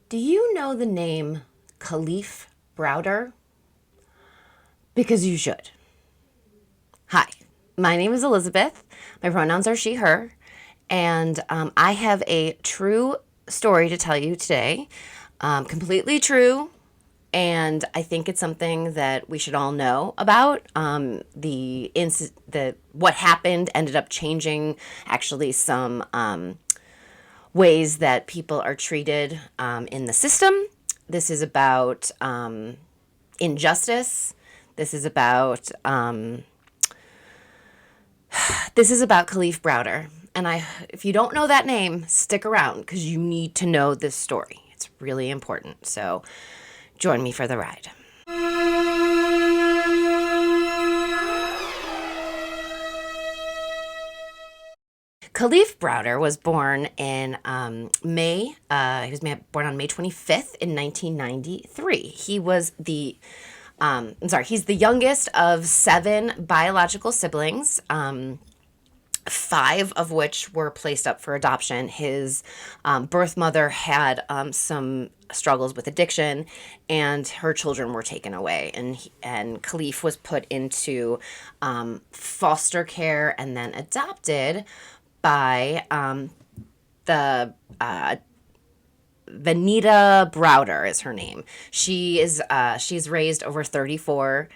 Do you know the name Kalief Browder? Because you should. Hi, my name is Elizabeth. My pronouns are she, her. And I have a true story to tell you today. Completely true. And I think it's something that we should all know about. What happened ended up changing actually some ways that people are treated in the system. This is about injustice. This is about Kalief Browder. And if you don't know that name, stick around because you need to know this story. It's really important. So join me for the ride. Kalief Browder was born in May. He was born on May 25th in 1993. He's the youngest of 7 biological siblings. 5 of which were placed up for adoption. His birth mother had some struggles with addiction, and her children were taken away. And Kalief was put into foster care and then adopted by the Vanita Browder is her name. She's raised over 34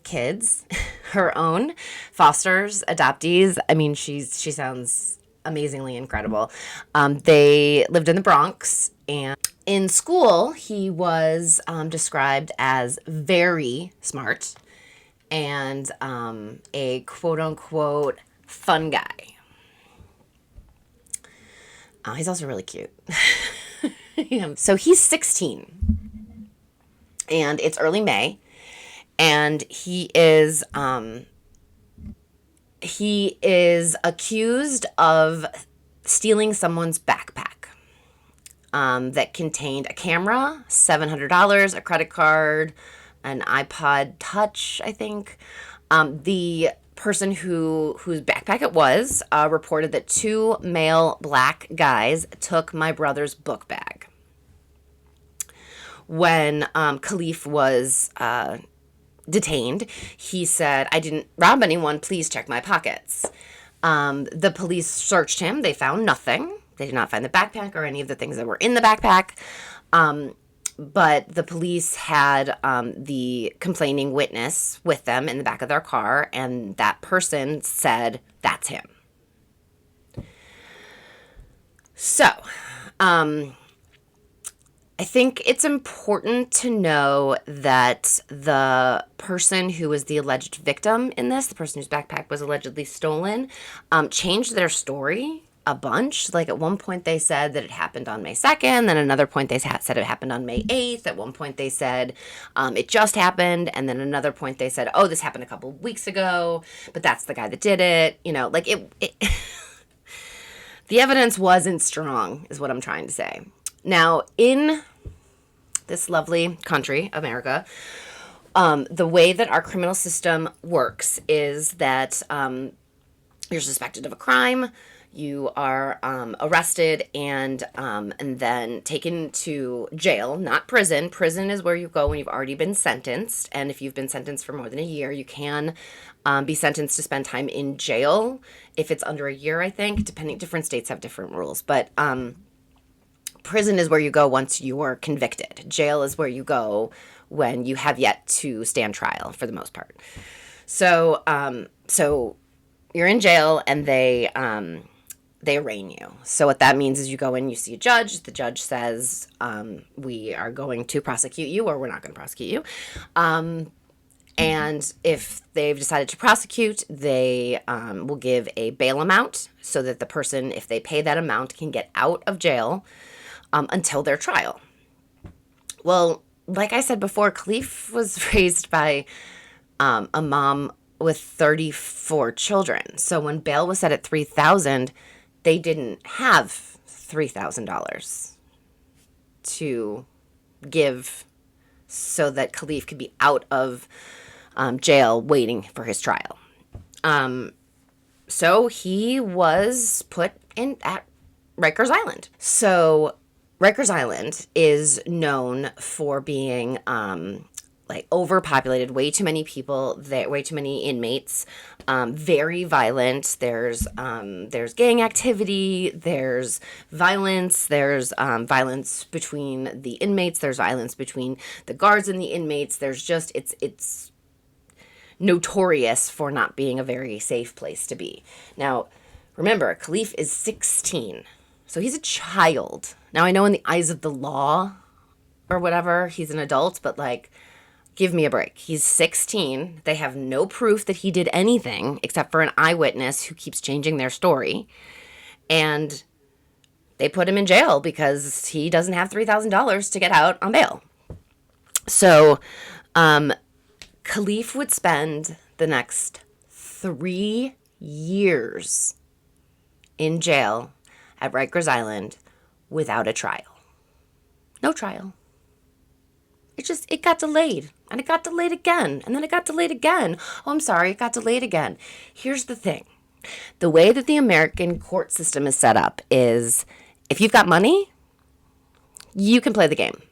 kids, her own fosters, adoptees. I mean, she sounds amazingly incredible. They lived in the Bronx, and in school, he was described as very smart and a quote unquote fun guy. He's also really cute. Yeah. So he's 16, and it's early May. And he is accused of stealing someone's backpack that contained a camera, $700, a credit card, an iPod Touch, I think. The person whose backpack it was reported that 2 male black guys took my brother's book bag. When Kalief was detained, he said, "I didn't rob anyone. Please check my pockets." The police searched him. They found nothing. They did not find the backpack or any of the things that were in the backpack. But the police had the complaining witness with them in the back of their car, and that person said, "That's him." So, I think it's important to know that the person who was the alleged victim in this, the person whose backpack was allegedly stolen, changed their story a bunch. Like at one point they said that it happened on May 2nd. Then another point they said it happened on May 8th. At one point they said it just happened. And then another point they said, oh, this happened a couple of weeks ago, but that's the guy that did it. You know, like it the evidence wasn't strong is what I'm trying to say. Now, in this lovely country, America, the way that our criminal system works is that you're suspected of a crime, you are arrested and then taken to jail, not prison. Prison is where you go when you've already been sentenced, and if you've been sentenced for more than a year, you can be sentenced to spend time in jail if it's under a year, I think. Different states have different rules, but prison is where you go once you are convicted. Jail is where you go when you have yet to stand trial, for the most part. So you're in jail, and they arraign you. So what that means is you go in, you see a judge. The judge says, we are going to prosecute you, or we're not going to prosecute you. And if they've decided to prosecute, they will give a bail amount so that the person, if they pay that amount, can get out of jail until their trial. Well, like I said before, Kalief was raised by a mom with 34 children. So when bail was set at $3,000, they didn't have $3,000 to give so that Kalief could be out of jail waiting for his trial. So he was put in at Rikers Island. So Rikers Island is known for being like overpopulated, way too many people there, way too many inmates, very violent. There's gang activity, there's violence, there's violence between the inmates, there's violence between the guards and the inmates. There's just it's notorious for not being a very safe place to be. Now, remember, Kalief is 16, so he's a child. Now, I know in the eyes of the law or whatever, he's an adult, but like, give me a break. He's 16. They have no proof that he did anything except for an eyewitness who keeps changing their story. And they put him in jail because he doesn't have $3,000 to get out on bail. So, Kalief would spend the next 3 years in jail at Rikers Island without a trial. No trial. It got delayed. And it got delayed again. And then it got delayed again. Oh, I'm sorry, it got delayed again. Here's the thing. The way that the American court system is set up is if you've got money, you can play the game.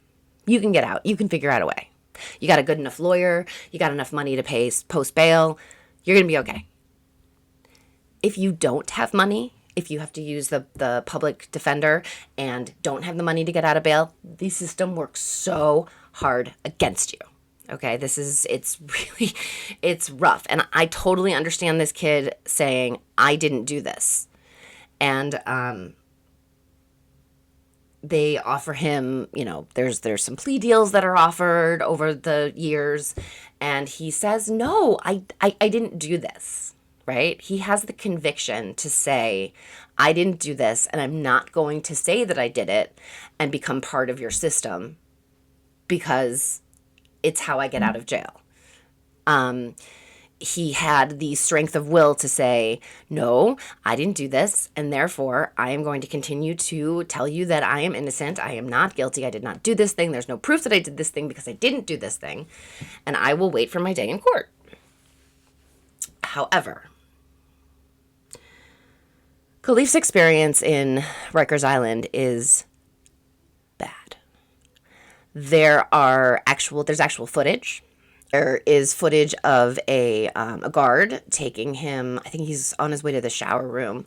You can get out. You can figure out a way. You got a good enough lawyer. You got enough money to pay post bail. You're going to be okay. If you don't have money, if you have to use the public defender and don't have the money to get out of bail, the system works so hard against you. Okay, it's rough. And I totally understand this kid saying, I didn't do this. And they offer him, there's some plea deals that are offered over the years. And he says, no, I didn't do this. Right? He has the conviction to say, I didn't do this, and I'm not going to say that I did it and become part of your system because it's how I get out of jail. He had the strength of will to say, no, I didn't do this, and therefore I am going to continue to tell you that I am innocent. I am not guilty. I did not do this thing. There's no proof that I did this thing because I didn't do this thing, and I will wait for my day in court. However, Kalief's experience in Rikers Island is bad. There's actual footage. There is footage of a guard taking him. I think he's on his way to the shower room,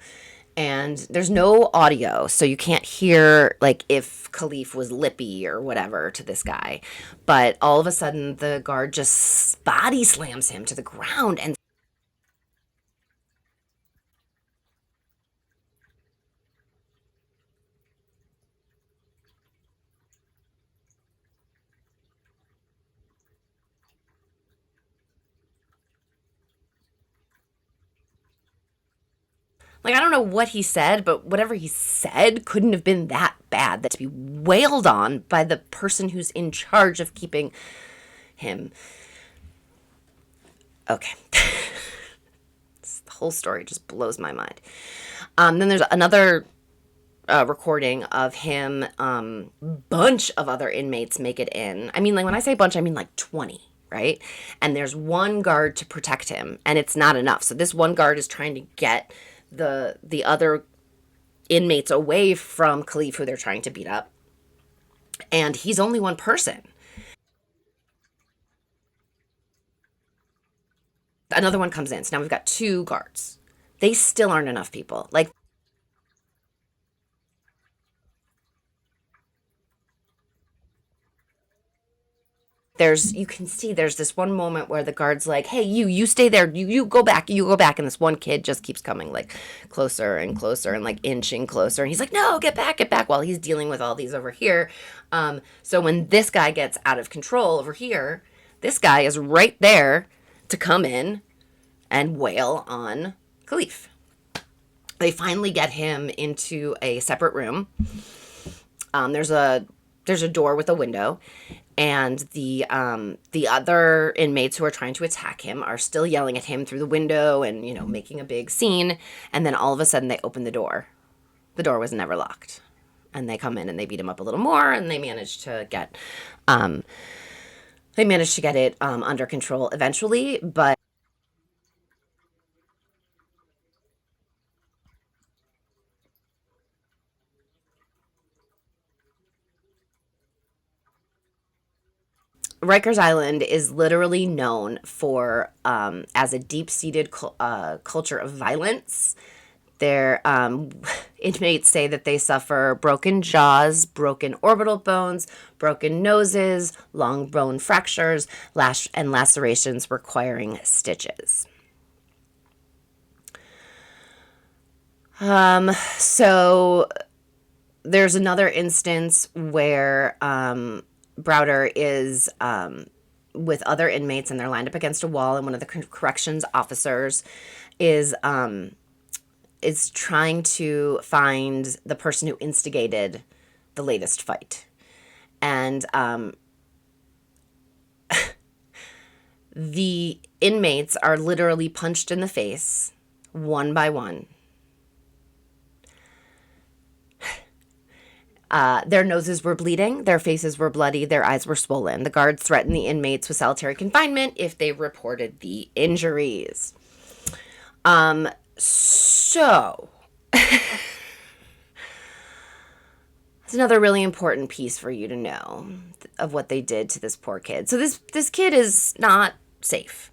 and there's no audio, so you can't hear like if Kalief was lippy or whatever to this guy. But all of a sudden, the guard just body slams him to the ground and. Like, I don't know what he said, but whatever he said couldn't have been that bad that to be wailed on by the person who's in charge of keeping him. Okay. The whole story just blows my mind. Then there's another recording of him. Bunch of other inmates make it in. I mean, like, when I say bunch, I mean like 20. Right? And there's one guard to protect him, and it's not enough. So this one guard is trying to get the other inmates away from Kalief, who they're trying to beat up. And he's only one person. Another one comes in. So now we've got 2 guards. They still aren't enough people. Like, you can see there's this one moment where the guard's like, hey, you stay there, you go back, and this one kid just keeps coming like closer and closer and like inching closer, and he's like, no, get back, while he's dealing with all these over here. So when this guy gets out of control over here, this guy is right there to come in and wail on Kalief. They finally get him into a separate room. There's a door with a window, and the other inmates who are trying to attack him are still yelling at him through the window and making a big scene. And then all of a sudden they open the door. The door was never locked, and they come in and they beat him up a little more, and they manage to get it under control eventually. But Rikers Island is literally known for as a deep-seated culture of violence. Their inmates say that they suffer broken jaws, broken orbital bones, broken noses, long bone fractures, and lacerations requiring stitches. So there's another instance where Browder is with other inmates, and they're lined up against a wall, and one of the corrections officers is trying to find the person who instigated the latest fight. And the inmates are literally punched in the face, one by one. Their noses were bleeding, their faces were bloody, their eyes were swollen. The guards threatened the inmates with solitary confinement if they reported the injuries. So, that's another really important piece for you to know of what they did to this poor kid. So this kid is not safe.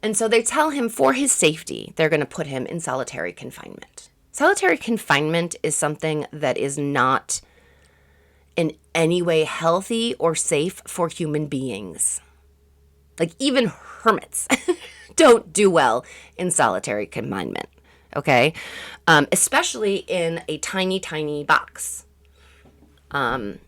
And so they tell him for his safety, they're going to put him in solitary confinement. Solitary confinement is something that is not in any way healthy or safe for human beings. Like, even hermits don't do well in solitary confinement, okay? Especially in a tiny, tiny box. Kalief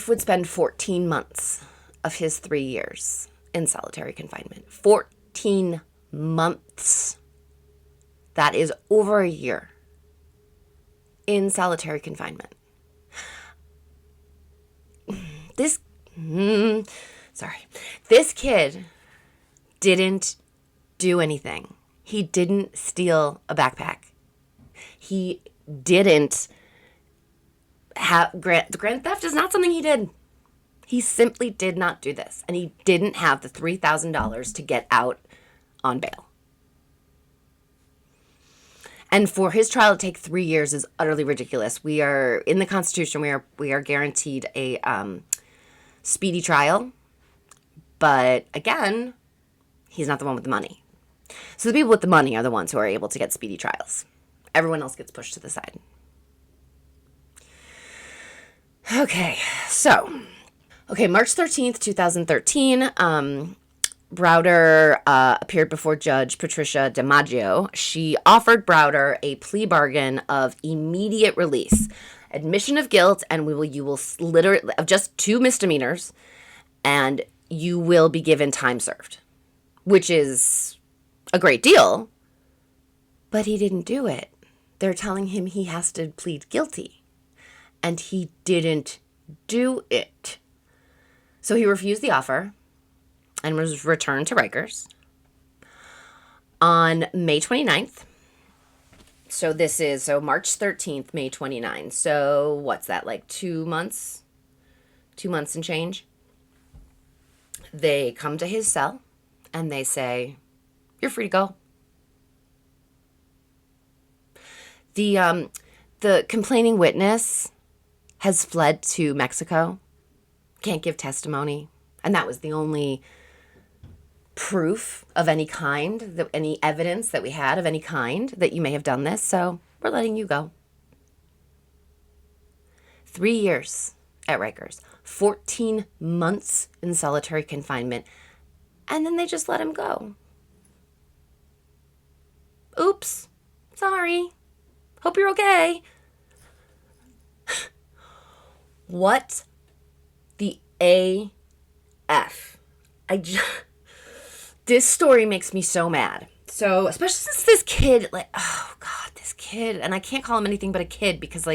would spend 14 months of his 3 years in solitary confinement. 14 months. That is over a year in solitary confinement. This kid didn't do anything. He didn't steal a backpack. He didn't have grand theft is not something he did. He simply did not do this, and he didn't have the $3,000 to get out on bail. And for his trial to take 3 years is utterly ridiculous. We are in the Constitution. We are guaranteed a speedy trial, but again, he's not the one with the money. So the people with the money are the ones who are able to get speedy trials. Everyone else gets pushed to the side. Okay, so March 13th, 2013. Browder appeared before Judge Patricia DiMaggio. She offered Browder a plea bargain of immediate release, admission of guilt, and you will literally of just 2 misdemeanors, and you will be given time served, which is a great deal. But he didn't do it. They're telling him he has to plead guilty, and he didn't do it. So he refused the offer and was returned to Rikers on May 29th. So March 13th, May 29th. So what's that, like 2 months? 2 months and change. They come to his cell and they say, "You're free to go." The complaining witness has fled to Mexico, can't give testimony, and that was the only proof of any kind, any evidence that we had of any kind that you may have done this, so we're letting you go. 3 years at Rikers, 14 months in solitary confinement, and then they just let him go. Oops, sorry. Hope you're okay. What the AF? This story makes me so mad. So, especially since this kid, this kid, and I can't call him anything but a kid because,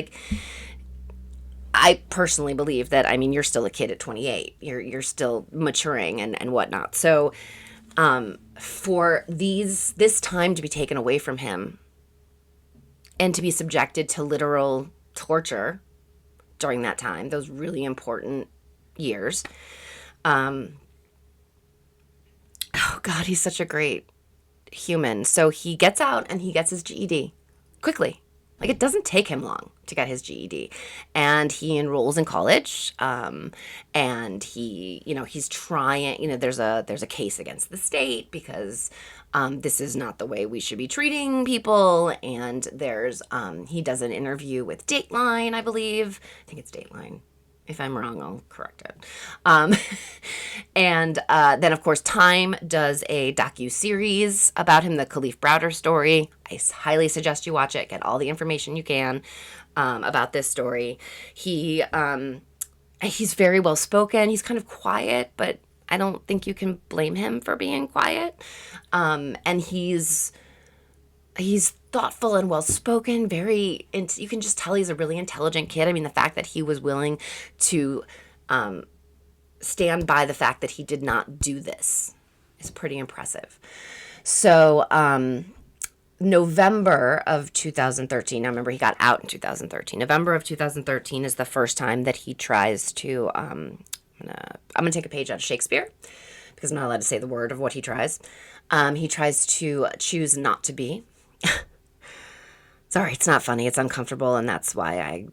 I personally believe that, you're still a kid at 28. You're still maturing and whatnot. So, for this time to be taken away from him and to be subjected to literal torture during that time, those really important years, oh God, he's such a great human. So he gets out and he gets his GED quickly. Like, it doesn't take him long to get his GED. And he enrolls in college. And he, he's trying, there's a case against the state because this is not the way we should be treating people. And he does an interview with Dateline, I believe. I think it's Dateline. If I'm wrong, I'll correct it. And then, of course, Time does a docu-series about him, the Kalief Browder story. I highly suggest you watch it. Get all the information you can about this story. He's very well-spoken. He's kind of quiet, but I don't think you can blame him for being quiet. And he's thoughtful and well-spoken, you can just tell he's a really intelligent kid. I mean, the fact that he was willing to stand by the fact that he did not do this is pretty impressive. So, November of 2013, now remember he got out in 2013. November of 2013 is the first time that he tries to, I'm gonna take a page out of Shakespeare because I'm not allowed to say the word of what he tries. He tries to choose not to be. Sorry, it's not funny. It's uncomfortable, and that's why I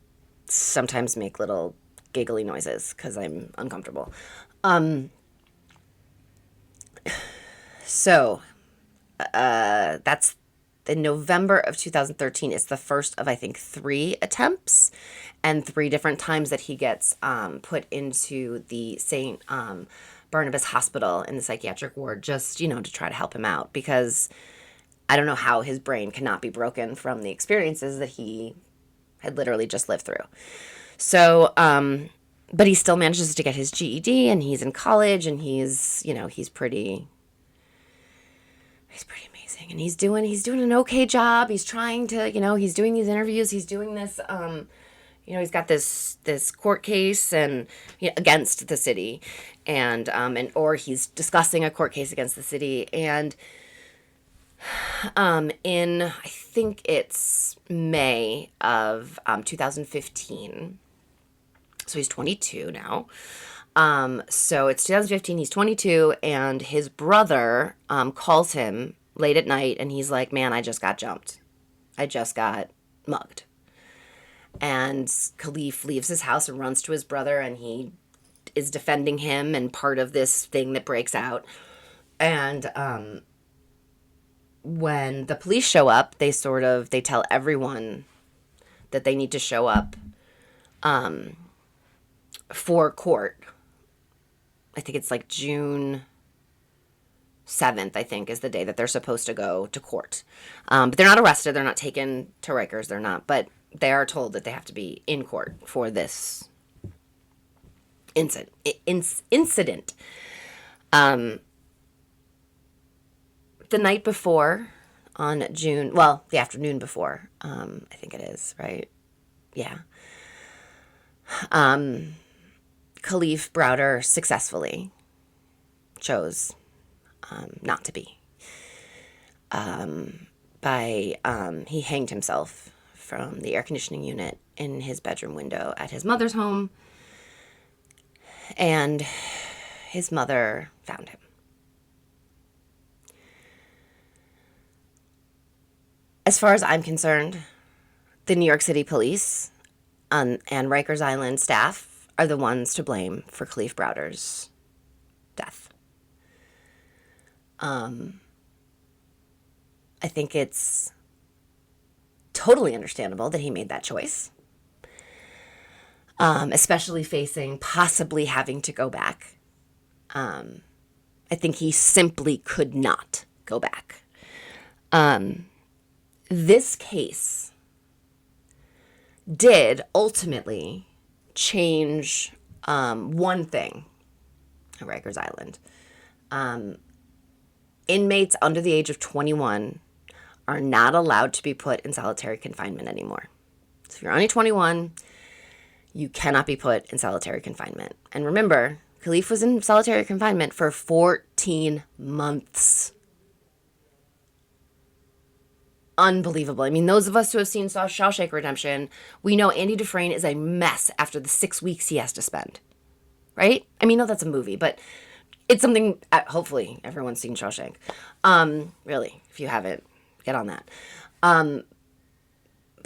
sometimes make little giggly noises, because I'm uncomfortable. So, that's in November of 2013. It's the first of, I think, 3 attempts, and 3 different times that he gets put into the St. Barnabas Hospital in the psychiatric ward, just, to try to help him out, because I don't know how his brain cannot be broken from the experiences that he had literally just lived through. So, but he still manages to get his GED, and he's in college, and he's pretty amazing, and he's doing an okay job. He's trying to, he's doing these interviews, he's doing this, he's got this court case and against the city, or he's discussing a court case against the city, and in, I think it's May of 2015. So he's 22 now. So it's 2015, he's 22, and his brother calls him late at night, and he's like, man, I just got jumped. I just got mugged. And Kalief leaves his house and runs to his brother, and he is defending him and part of this thing that breaks out. And when the police show up, they tell everyone that they need to show up for court. I think it's like June 7th, I think, is the day that they're supposed to go to court. But they're not arrested. They're not taken to Rikers. They're not. But they are told that they have to be in court for this incident. The night before, the afternoon before, I think it is, right? Yeah. Kalief Browder successfully chose not to be. He hanged himself from the air conditioning unit in his bedroom window at his mother's home, and his mother found him. As far as I'm concerned, the New York City police and Rikers Island staff are the ones to blame for Kalief Browder's death. I think it's totally understandable that he made that choice, especially facing possibly having to go back. I think he simply could not go back. This case did ultimately change one thing at Rikers Island. Inmates under the age of 21 are not allowed to be put in solitary confinement anymore. So if you're only 21, you cannot be put in solitary confinement. And remember, Kalief was in solitary confinement for 14 months. Unbelievable. I mean, those of us who have seen Shawshank Redemption, we know Andy Dufresne is a mess after the 6 weeks he has to spend. Right? I mean, no, that's a movie, but it's something, hopefully everyone's seen Shawshank. Really, if you haven't, get on that.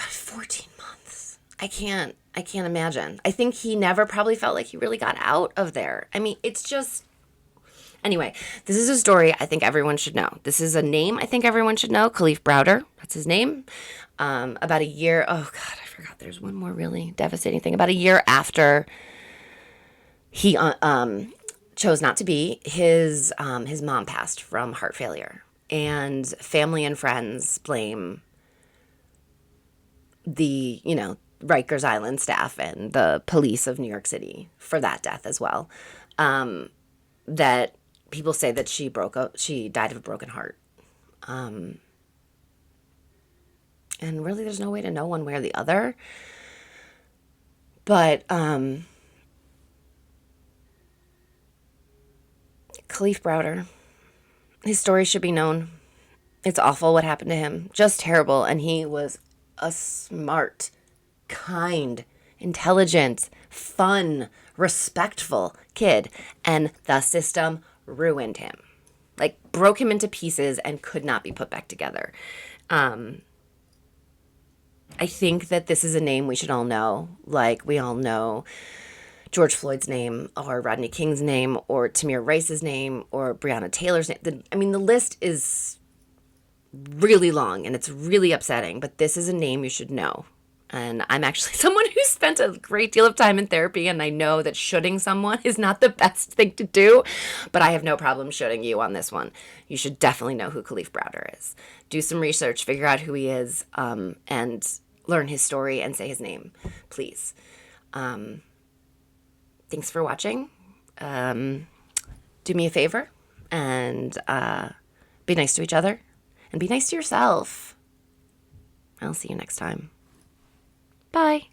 But 14 months. I can't imagine. I think he never probably felt like he really got out of there. I mean, it's just, anyway, this is a story I think everyone should know. This is a name I think everyone should know. Kalief Browder, that's his name. About a year, oh God, I forgot there's one more really devastating thing. About a year after he chose not to be, his mom passed from heart failure. And family and friends blame the, Rikers Island staff and the police of New York City for that death as well. That people say that she died of a broken heart. And really there's no way to know one way or the other. But Kalief Browder, his story should be known. It's awful what happened to him. Just terrible. And he was a smart, kind, intelligent, fun, respectful kid. And the system ruined him. Like, broke him into pieces and could not be put back together. I think that this is a name we should all know. Like, we all know George Floyd's name, or Rodney King's name, or Tamir Rice's name, or Breonna Taylor's name. The list is really long and it's really upsetting, but this is a name you should know. And I'm actually someone who spent a great deal of time in therapy, and I know that shoulding someone is not the best thing to do, but I have no problem shoulding you on this one. You should definitely know who Kalief Browder is. Do some research, figure out who he is, and learn his story and say his name, please. Thanks for watching. Do me a favor and be nice to each other and be nice to yourself. I'll see you next time. Bye.